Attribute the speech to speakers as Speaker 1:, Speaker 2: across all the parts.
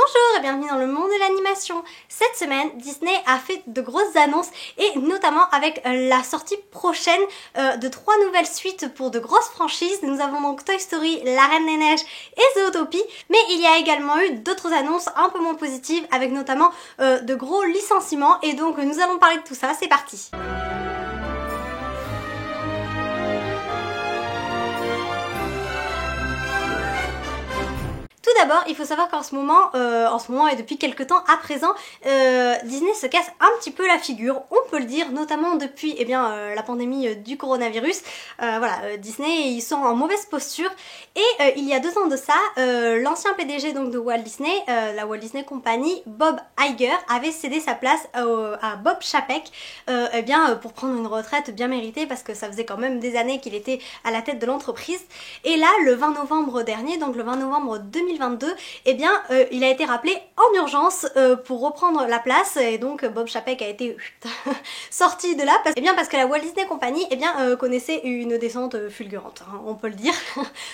Speaker 1: Bonjour et bienvenue dans le monde de l'animation. Cette semaine, Disney a fait de grosses annonces et notamment avec la sortie prochaine de 3 nouvelles suites pour de grosses franchises. Nous avons donc Toy Story, La Reine des Neiges et Zootopie, mais il y a également eu d'autres annonces un peu moins positives avec notamment de gros licenciements et donc nous allons parler de tout ça, c'est parti. Tout d'abord, il faut savoir qu'en ce moment, et depuis quelques temps à présent, Disney se casse un petit peu la figure, on peut le dire, notamment depuis la pandémie du coronavirus. Disney, ils sont en mauvaise posture et il y a 2 ans de ça, l'ancien PDG donc de Walt Disney, la Walt Disney Company, Bob Iger, avait cédé sa place à Bob Chapek pour prendre une retraite bien méritée parce que ça faisait quand même des années qu'il était à la tête de l'entreprise. Et là, le 20 novembre dernier, donc le 20 novembre 2022, il a été rappelé en urgence pour reprendre la place et donc Bob Chapek a été sorti de là parce que la Walt Disney Company connaissait une descente fulgurante, hein, on peut le dire,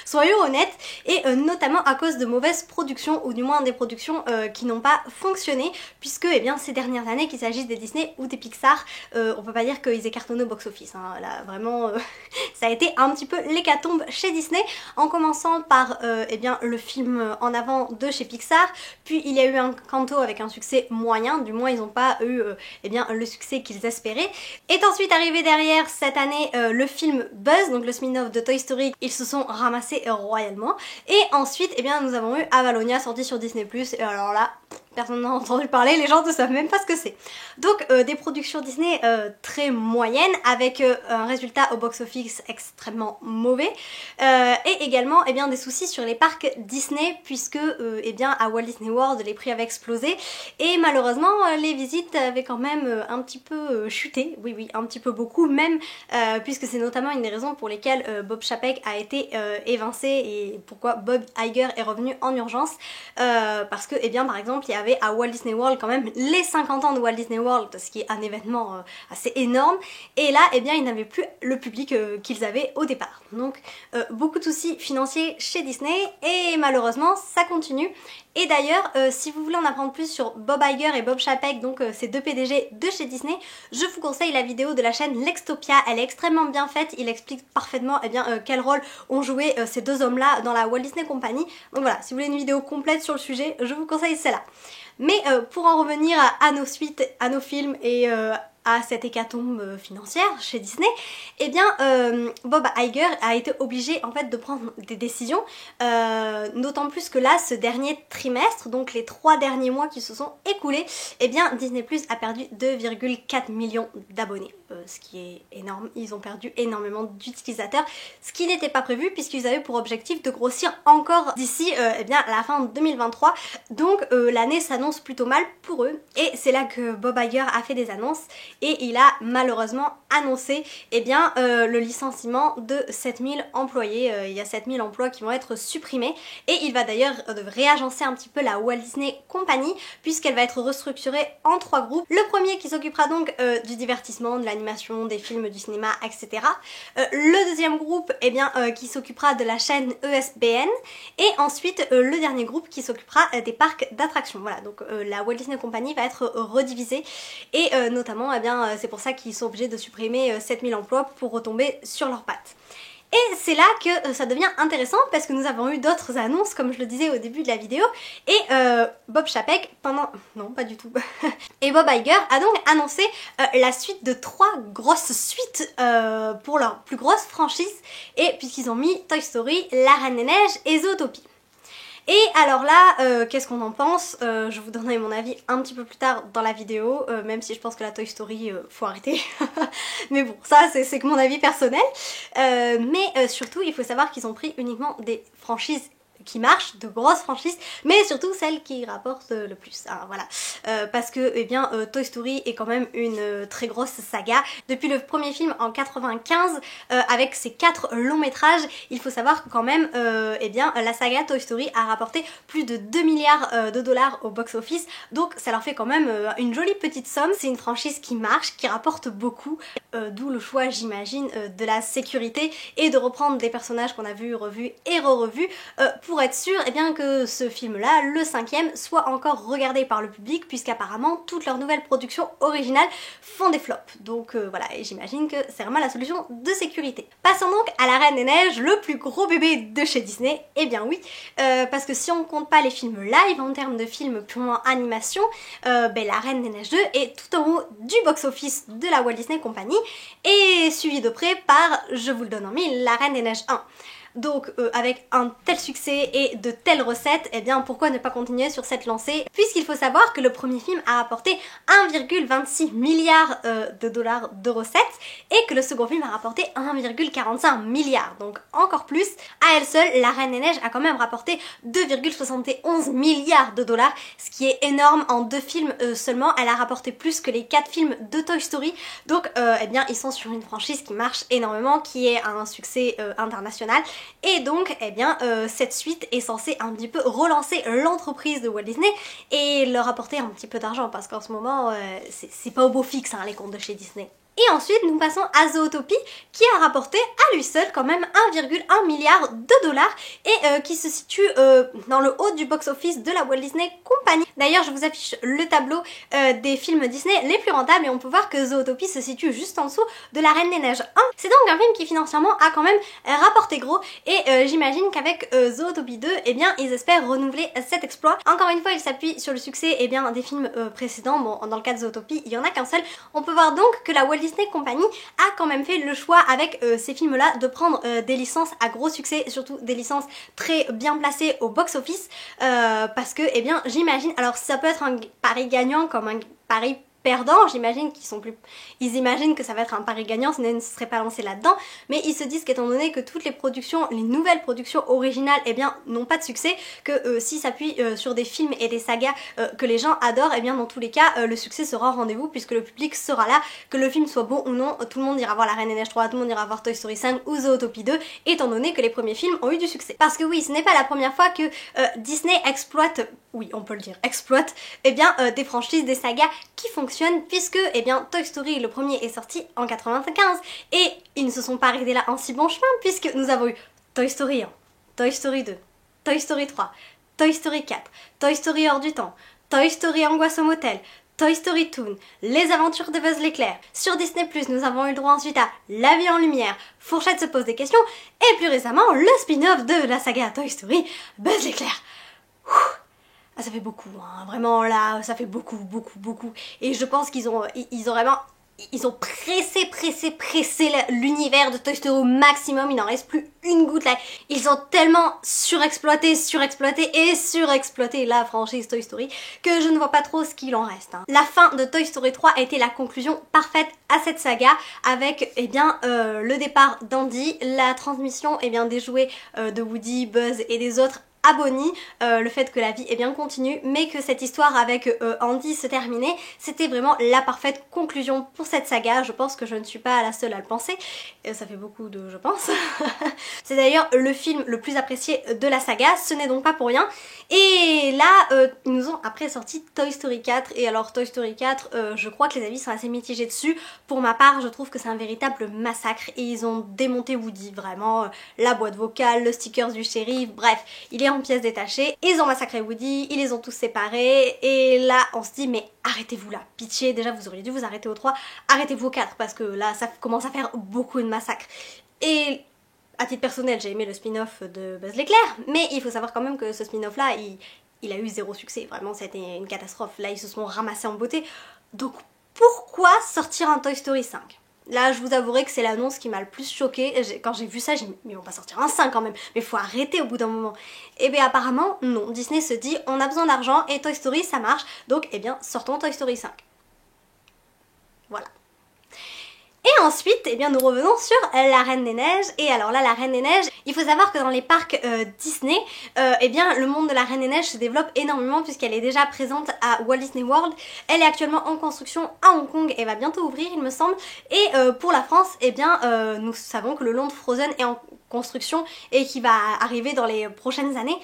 Speaker 1: soyons honnêtes, et notamment à cause de mauvaises productions ou du moins des productions qui n'ont pas fonctionné puisque ces dernières années, qu'il s'agisse des Disney ou des Pixar, on peut pas dire qu'ils aient cartonné au box-office, hein. Là vraiment ça a été un petit peu l'hécatombe chez Disney, en commençant par le film en avant de chez Pixar, puis il y a eu un Encanto avec un succès moyen, du moins ils n'ont pas eu le succès qu'ils espéraient. Est ensuite arrivé derrière cette année le film Buzz, donc le spin-off de Toy Story, ils se sont ramassés royalement, et ensuite nous avons eu Avalonia sorti sur Disney+, et alors là, personne n'a entendu parler, les gens ne savent même pas ce que c'est. Donc des productions Disney très moyennes avec un résultat au box-office extrêmement mauvais et également des soucis sur les parcs Disney puisque à Walt Disney World les prix avaient explosé et malheureusement les visites avaient quand même un petit peu chuté, oui un petit peu beaucoup même, puisque c'est notamment une des raisons pour lesquelles Bob Chapek a été évincé et pourquoi Bob Iger est revenu en urgence, parce que par exemple il y avait à Walt Disney World quand même les 50 ans de Walt Disney World, ce qui est un événement assez énorme, et là ils n'avaient plus le public qu'ils avaient au départ. Donc beaucoup de soucis financiers chez Disney et malheureusement ça continue. Et d'ailleurs, si vous voulez en apprendre plus sur Bob Iger et Bob Chapek, donc ces 2 PDG de chez Disney, je vous conseille la vidéo de la chaîne Lextopia, elle est extrêmement bien faite, il explique parfaitement quel rôle ont joué ces 2 hommes-là dans la Walt Disney Company. Donc voilà, si vous voulez une vidéo complète sur le sujet, je vous conseille celle-là. Mais pour en revenir à nos suites, à nos films et à cette hécatombe financière chez Disney, Bob Iger a été obligé en fait de prendre des décisions, d'autant plus que là, ce dernier trimestre, donc les 3 derniers mois qui se sont écoulés, Disney Plus a perdu 2,4 millions d'abonnés, ce qui est énorme. Ils ont perdu énormément d'utilisateurs, ce qui n'était pas prévu puisqu'ils avaient pour objectif de grossir encore d'ici la fin de 2023, donc l'année s'annonce plutôt mal pour eux, et c'est là que Bob Iger a fait des annonces et il a malheureusement annoncé le licenciement de 7000 employés. Il y a 7000 emplois qui vont être supprimés et il va d'ailleurs réagencer un petit peu la Walt Disney Company puisqu'elle va être restructurée en 3 groupes. Le premier qui s'occupera donc du divertissement, de l'animation, des films, du cinéma, etc. Le deuxième groupe qui s'occupera de la chaîne ESPN et ensuite le dernier groupe qui s'occupera des parcs d'attractions. Voilà, donc la Walt Disney Company va être redivisée et notamment c'est pour ça qu'ils sont obligés de supprimer 7000 emplois pour retomber sur leurs pattes. Et c'est là que ça devient intéressant parce que nous avons eu d'autres annonces, comme je le disais au début de la vidéo, et Bob Chapek, non pas du tout, et Bob Iger a donc annoncé la suite de 3 grosses suites pour leur plus grosse franchise, et puisqu'ils ont mis Toy Story, La Reine des Neiges et Zootopie. Et alors là, qu'est-ce qu'on en pense? Je vous donnerai mon avis un petit peu plus tard dans la vidéo, même si je pense que la Toy Story, faut arrêter. Mais bon, ça c'est que mon avis personnel. Surtout, il faut savoir qu'ils ont pris uniquement des franchises qui marchent, de grosses franchises, mais surtout celles qui rapportent le plus. Alors, voilà. parce que eh bien Toy Story est quand même une très grosse saga. Depuis le premier film en 95, avec ses 4 longs métrages, il faut savoir que quand même eh bien la saga Toy Story a rapporté plus de 2 milliards de dollars au box-office, donc ça leur fait quand même une jolie petite somme. C'est une franchise qui marche, qui rapporte beaucoup, d'où le choix j'imagine de la sécurité et de reprendre des personnages qu'on a vus, revus et re-revus pour être sûr eh bien, que ce film-là, le 5e, soit encore regardé par le public, puisqu'apparemment toutes leurs nouvelles productions originales font des flops. Donc voilà, et j'imagine que c'est vraiment la solution de sécurité. Passons donc à La Reine des Neiges, le plus gros bébé de chez Disney. Eh bien oui, parce que si on compte pas les films live en termes de films purement animation, ben, La Reine des Neiges 2 est tout en haut du box-office de la Walt Disney Company et suivi de près par, je vous le donne en mille, La Reine des Neiges 1. Donc avec un tel succès et de telles recettes, eh bien pourquoi ne pas continuer sur cette lancée, puisqu'il faut savoir que le premier film a rapporté 1,26 milliard de dollars de recettes et que le second film a rapporté 1,45 milliard, donc encore plus. À elle seule, La Reine des Neiges a quand même rapporté 2,71 milliards de dollars, ce qui est énorme en 2 films seulement. Elle a rapporté plus que les 4 films de Toy Story, donc eh bien ils sont sur une franchise qui marche énormément, qui est un succès international. Et donc, eh bien, cette suite est censée un petit peu relancer l'entreprise de Walt Disney et leur apporter un petit peu d'argent, parce qu'en ce moment, c'est pas au beau fixe hein, les comptes de chez Disney. Et ensuite, nous passons à Zootopie, qui a rapporté à lui seul quand même 1,1 milliard de dollars et qui se situe dans le haut du box-office de la Walt Disney Company. D'ailleurs, je vous affiche le tableau des films Disney les plus rentables et on peut voir que Zootopie se situe juste en dessous de La Reine des Neiges 1. C'est donc un film qui financièrement a quand même rapporté gros et j'imagine qu'avec Zootopie 2, eh bien, ils espèrent renouveler cet exploit. Encore une fois, ils s'appuient sur le succès eh bien, des films précédents. Bon, dans le cas de Zootopie, il y en a qu'un seul. On peut voir donc que la Walt Disney Company a quand même fait le choix avec ces films là de prendre des licences à gros succès, surtout des licences très bien placées au box-office parce que eh bien j'imagine, alors ça peut être un pari gagnant comme un pari perdant, j'imagine ils imaginent que ça va être un pari gagnant, sinon ils ne se seraient pas lancés là-dedans, mais ils se disent qu'étant donné que toutes les productions, les nouvelles productions originales, eh bien, n'ont pas de succès, que s'ils s'appuient sur des films et des sagas que les gens adorent, eh bien, dans tous les cas, le succès sera au rendez-vous, puisque le public sera là, que le film soit bon ou non, tout le monde ira voir La Reine des Neiges 3, tout le monde ira voir Toy Story 5 ou Zootopie 2, étant donné que les premiers films ont eu du succès. Parce que oui, ce n'est pas la première fois que Disney exploite, oui, on peut le dire, exploite, eh bien, des franchises, des sagas qui fonctionnent, puisque eh bien Toy Story le premier est sorti en 95 et ils ne se sont pas arrêtés là en si bon chemin, puisque nous avons eu Toy Story 1, Toy Story 2, Toy Story 3, Toy Story 4, Toy Story hors du temps, Toy Story Angoisse au motel, Toy Story Toon, Les aventures de Buzz l'éclair. Sur Disney+, nous avons eu le droit ensuite à La vie en lumière, Fourchette se pose des questions et plus récemment le spin-off de la saga Toy Story, Buzz l'éclair. Ah, ça fait beaucoup, hein. Vraiment là, ça fait beaucoup. Et je pense qu'ils ont vraiment... Ils ont pressé l'univers de Toy Story au maximum, il n'en reste plus une goutte là. Ils ont tellement surexploité la franchise Toy Story que je ne vois pas trop ce qu'il en reste. Hein. La fin de Toy Story 3 a été la conclusion parfaite à cette saga avec eh bien, le départ d'Andy, la transmission eh bien, des jouets de Woody, Buzz et des autres à Bonnie, le fait que la vie est bien continue, mais que cette histoire avec Andy se terminait, c'était vraiment la parfaite conclusion pour cette saga. Je pense que je ne suis pas la seule à le penser, ça fait beaucoup de je pense. C'est d'ailleurs le film le plus apprécié de la saga, ce n'est donc pas pour rien. Et là, ils nous ont après sorti Toy Story 4, et alors Toy Story 4, je crois que les avis sont assez mitigés dessus. Pour ma part, je trouve que c'est un véritable massacre, et ils ont démonté Woody, vraiment, la boîte vocale, le sticker du shérif, bref, il est en pièces détachées. Ils ont massacré Woody, ils les ont tous séparés, et là on se dit mais arrêtez-vous là, pitié, déjà vous auriez dû vous arrêter au 3, arrêtez-vous au 4 parce que là ça commence à faire beaucoup de massacres. Et à titre personnel j'ai aimé le spin-off de Buzz l'éclair, mais il faut savoir quand même que ce spin-off là il a eu zéro succès, vraiment c'était une catastrophe, là ils se sont ramassés en beauté, donc pourquoi sortir un Toy Story 5 ? Là, je vous avouerai que c'est l'annonce qui m'a le plus choquée. Quand j'ai vu ça, j'ai dit mais on va sortir un 5 quand même. Mais faut arrêter au bout d'un moment. Et bien apparemment, non. Disney se dit on a besoin d'argent et Toy Story ça marche. Donc, eh bien, sortons Toy Story 5. Voilà. Et ensuite, eh bien, nous revenons sur la Reine des Neiges. Et alors là, la Reine des Neiges, il faut savoir que dans les parcs Disney, eh bien, le monde de la Reine des Neiges se développe énormément puisqu'elle est déjà présente à Walt Disney World. Elle est actuellement en construction à Hong Kong et va bientôt ouvrir, il me semble. Et pour la France, eh bien, nous savons que le land Frozen est en construction et qui va arriver dans les prochaines années.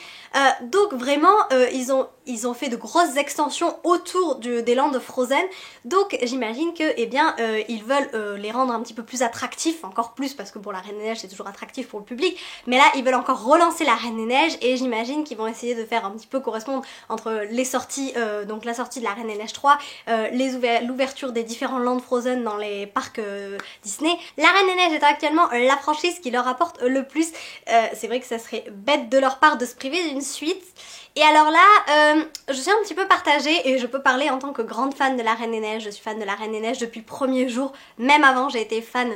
Speaker 1: Donc vraiment, ils ont fait de grosses extensions autour des lands Frozen. Donc j'imagine que, eh bien, ils veulent les rendre un petit peu plus attractifs, encore plus parce que pour la Reine des Neiges c'est toujours attractif pour le public. Mais là, ils veulent encore relancer la Reine des Neiges et j'imagine qu'ils vont essayer de faire un petit peu correspondre entre les sorties, donc la sortie de la Reine des Neiges 3, l'ouverture des différents lands Frozen dans les parcs Disney. La Reine des Neiges est actuellement la franchise qui leur apporte le plus. C'est vrai que ça serait bête de leur part de se priver d'une suite. Et alors là, je suis un petit peu partagée et je peux parler en tant que grande fan de la Reine des Neiges. Je suis fan de la Reine des Neiges depuis le premier jour, même avant j'ai été fan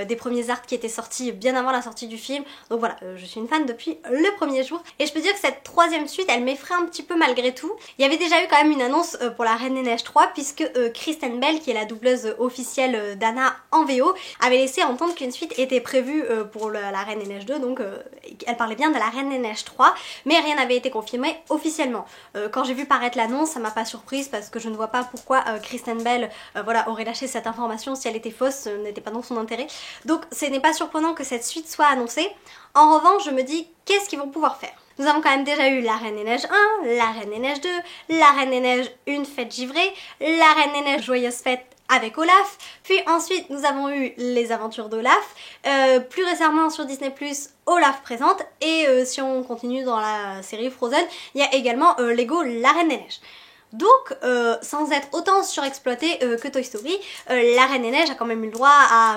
Speaker 1: des premiers arcs qui étaient sortis bien avant la sortie du film. Donc voilà, je suis une fan depuis le premier jour. Et je peux dire que cette troisième suite, elle m'effraie un petit peu malgré tout. Il y avait déjà eu quand même une annonce pour la Reine des Neiges 3 puisque Kristen Bell, qui est la doubleuse officielle d'Anna en VO, avait laissé entendre qu'une suite était prévue pour la Reine des Neiges 2. Donc elle parlait bien de la Reine des Neiges 3, mais rien n'avait été confirmé officiellement. Quand j'ai vu paraître l'annonce, ça m'a pas surprise parce que je ne vois pas pourquoi Kristen Bell voilà, aurait lâché cette information si elle était fausse, ce n'était pas dans son intérêt. Donc ce n'est pas surprenant que cette suite soit annoncée. En revanche, je me dis qu'est-ce qu'ils vont pouvoir faire. Nous avons quand même déjà eu la Reine des Neiges 1, la Reine des Neiges 2, la Reine des Neiges Une fête givrée, la Reine des Neiges Joyeuse fête avec Olaf, puis ensuite nous avons eu les aventures d'Olaf, plus récemment sur Disney+, Olaf présente, et si on continue dans la série Frozen, il y a également Lego La Reine des Neiges. Donc, sans être autant surexploité que Toy Story, la Reine des Neiges a quand même eu le droit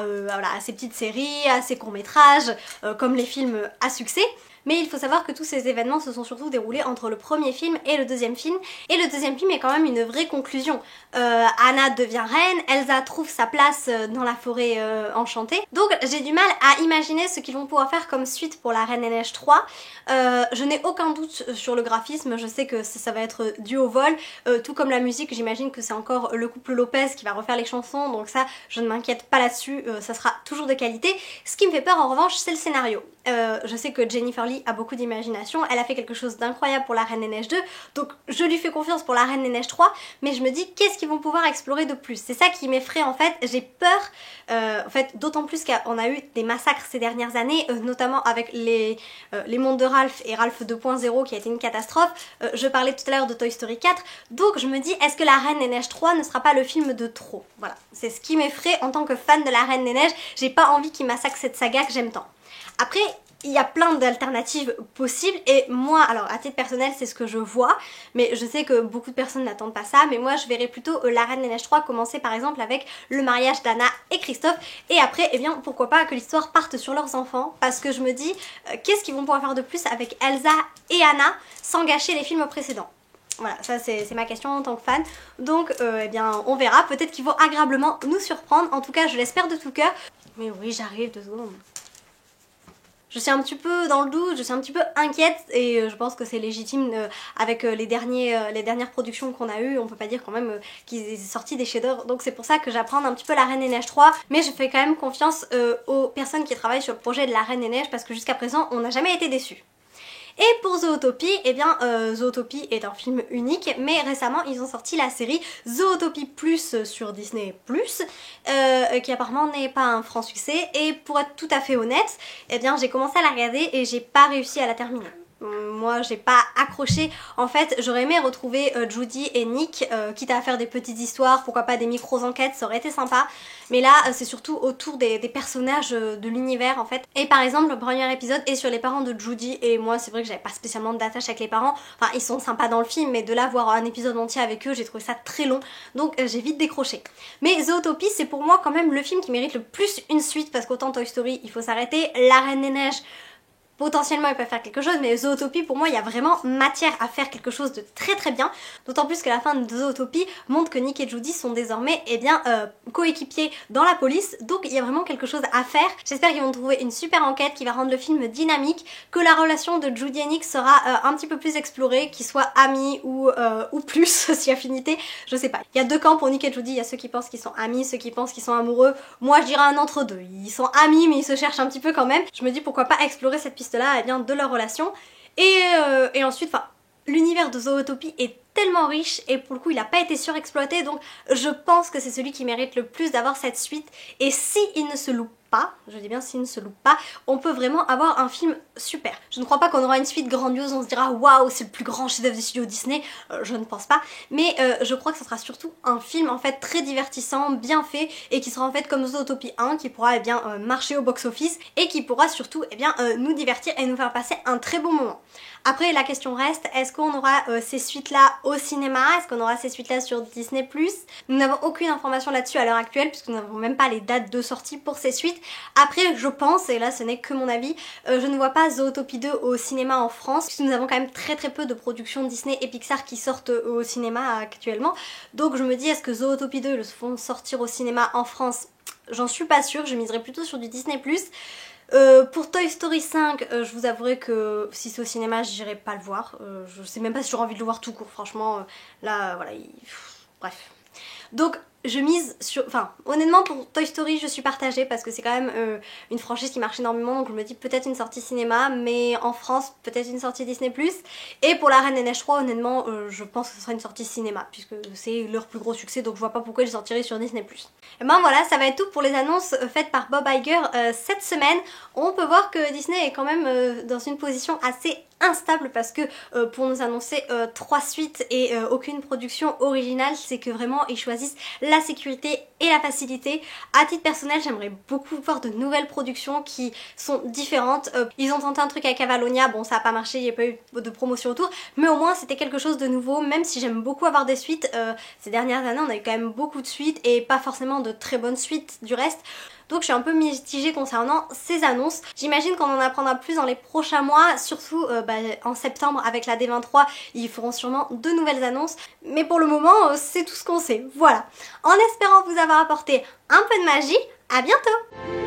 Speaker 1: voilà, à ses petites séries, à ses courts-métrages, comme les films à succès. Mais il faut savoir que tous ces événements se sont surtout déroulés entre le premier film et le deuxième film. Et le deuxième film est quand même une vraie conclusion. Anna devient reine, Elsa trouve sa place dans la forêt enchantée. Donc j'ai du mal à imaginer ce qu'ils vont pouvoir faire comme suite pour la Reine des Neiges 3. Je n'ai aucun doute sur le graphisme, je sais que ça va être dû au vol. Tout comme la musique, j'imagine que c'est encore le couple Lopez qui va refaire les chansons. Donc ça, je ne m'inquiète pas là-dessus, ça sera toujours de qualité. Ce qui me fait peur en revanche, c'est le scénario. Je sais que Jennifer Lee a beaucoup d'imagination, elle a fait quelque chose d'incroyable pour la Reine des Neiges 2, donc je lui fais confiance pour la Reine des Neiges 3, mais je me dis qu'est-ce qu'ils vont pouvoir explorer de plus. C'est ça qui m'effraie en fait, j'ai peur, en fait d'autant plus qu'on a eu des massacres ces dernières années, notamment avec les mondes de Ralph et Ralph 2.0 qui a été une catastrophe. Je parlais tout à l'heure de Toy Story 4, donc je me dis est-ce que la Reine des Neiges 3 ne sera pas le film de trop. Voilà, c'est ce qui m'effraie en tant que fan de la Reine des Neiges, j'ai pas envie qu'ils massacrent cette saga que j'aime tant. Après, il y a plein d'alternatives possibles et moi, alors à titre personnel c'est ce que je vois, mais je sais que beaucoup de personnes n'attendent pas ça, mais moi je verrais plutôt la Reine des Neiges 3 commencer par exemple avec le mariage d'Anna et Christophe et après, eh bien pourquoi pas que l'histoire parte sur leurs enfants, parce que je me dis qu'est-ce qu'ils vont pouvoir faire de plus avec Elsa et Anna sans gâcher les films précédents. Voilà, ça c'est ma question en tant que fan, donc eh bien on verra, peut-être qu'ils vont agréablement nous surprendre, en tout cas je l'espère de tout cœur. Mais oui, j'arrive 2 secondes. Je suis un petit peu dans le doute, je suis un petit peu inquiète et je pense que c'est légitime avec les dernières productions qu'on a eues, on peut pas dire quand même qu'ils aient sorti des chefs-d'œuvre, donc c'est pour ça que j'apprends un petit peu la Reine des Neiges 3, mais je fais quand même confiance aux personnes qui travaillent sur le projet de la Reine des Neiges parce que jusqu'à présent on n'a jamais été déçus. Et pour Zootopie, eh bien Zootopie est un film unique, mais récemment ils ont sorti la série Zootopie Plus sur Disney+, qui apparemment n'est pas un franc succès, et pour être tout à fait honnête, eh bien j'ai commencé à la regarder et j'ai pas réussi à la terminer. Moi j'ai pas accroché, en fait j'aurais aimé retrouver Judy et Nick, quitte à faire des petites histoires, pourquoi pas des micro-enquêtes, ça aurait été sympa, mais là c'est surtout autour des personnages de l'univers en fait. Et par exemple le premier épisode est sur les parents de Judy et moi c'est vrai que j'avais pas spécialement d'attache avec les parents, enfin ils sont sympas dans le film mais de là voir un épisode entier avec eux j'ai trouvé ça très long, donc j'ai vite décroché. Mais Zootopie c'est pour moi quand même le film qui mérite le plus une suite, parce qu'autant Toy Story il faut s'arrêter, la Reine des Neiges potentiellement ils peuvent faire quelque chose, mais Zootopie pour moi il y a vraiment matière à faire quelque chose de très très bien, d'autant plus que la fin de Zootopie montre que Nick et Judy sont désormais coéquipiers dans la police, donc il y a vraiment quelque chose à faire. J'espère qu'ils vont trouver une super enquête qui va rendre le film dynamique, que la relation de Judy et Nick sera un petit peu plus explorée, qu'ils soient amis ou plus, si affinité, je sais pas. Il y a deux camps pour Nick et Judy, il y a ceux qui pensent qu'ils sont amis, ceux qui pensent qu'ils sont amoureux. Moi je dirais un entre deux, ils sont amis mais ils se cherchent un petit peu quand même. Je me dis pourquoi pas explorer cette piste là de leur relation. Et ensuite, enfin, l'univers de Zootopie est tellement riche et pour le coup il n'a pas été surexploité, donc je pense que c'est celui qui mérite le plus d'avoir cette suite, et si il ne se loupe pas, je dis bien s'il ne se loupe pas, on peut vraiment avoir un film super. Je ne crois pas qu'on aura une suite grandiose, on se dira waouh c'est le plus grand chef-d'œuvre du studio Disney, je ne pense pas, mais je crois que ce sera surtout un film en fait très divertissant, bien fait, et qui sera en fait comme Zootopie 1, qui pourra marcher au box-office et qui pourra surtout nous divertir et nous faire passer un très bon moment. Après la question reste, est-ce qu'on aura ces suites là au cinéma? Est-ce qu'on aura ces suites là sur Disney+? Nous n'avons aucune information là-dessus à l'heure actuelle puisque nous n'avons même pas les dates de sortie pour ces suites. Après je pense, et là ce n'est que mon avis, je ne vois pas Zootopie 2 au cinéma en France puisque nous avons quand même très peu de productions Disney et Pixar qui sortent au cinéma actuellement. Donc je me dis, est-ce que Zootopie 2 le font sortir au cinéma en France? J'en suis pas sûre, je miserais plutôt sur du Disney+. Pour Toy Story 5, je vous avouerai que si c'est au cinéma, j'irai pas le voir. Je sais même pas si j'aurais envie de le voir tout court, franchement. Là, voilà, bref. Donc, je mise sur... Enfin, honnêtement, pour Toy Story, je suis partagée parce que c'est quand même une franchise qui marche énormément. Donc, je me dis peut-être une sortie cinéma, mais en France, peut-être une sortie Disney+. Et pour La Reine des Neiges 3, honnêtement, je pense que ce sera une sortie cinéma, puisque c'est leur plus gros succès. Donc, je vois pas pourquoi ils sortiraient sur Disney+. Et ben voilà, ça va être tout pour les annonces faites par Bob Iger cette semaine. On peut voir que Disney est quand même dans une position assez instable parce que pour nous annoncer 3 suites et aucune production originale, c'est que vraiment ils choisissent la sécurité et la facilité. À titre personnel, j'aimerais beaucoup voir de nouvelles productions qui sont différentes. Ils ont tenté un truc avec Avalonia, bon ça a pas marché, il n'y a pas eu de promotion autour, mais au moins c'était quelque chose de nouveau, même si j'aime beaucoup avoir des suites. Ces dernières années on a eu quand même beaucoup de suites et pas forcément de très bonnes suites du reste. Donc je suis un peu mitigée concernant ces annonces. J'imagine qu'on en apprendra plus dans les prochains mois, surtout en septembre avec la D23, ils feront sûrement de nouvelles annonces. Mais pour le moment, c'est tout ce qu'on sait. Voilà. En espérant vous avoir apporté un peu de magie, à bientôt!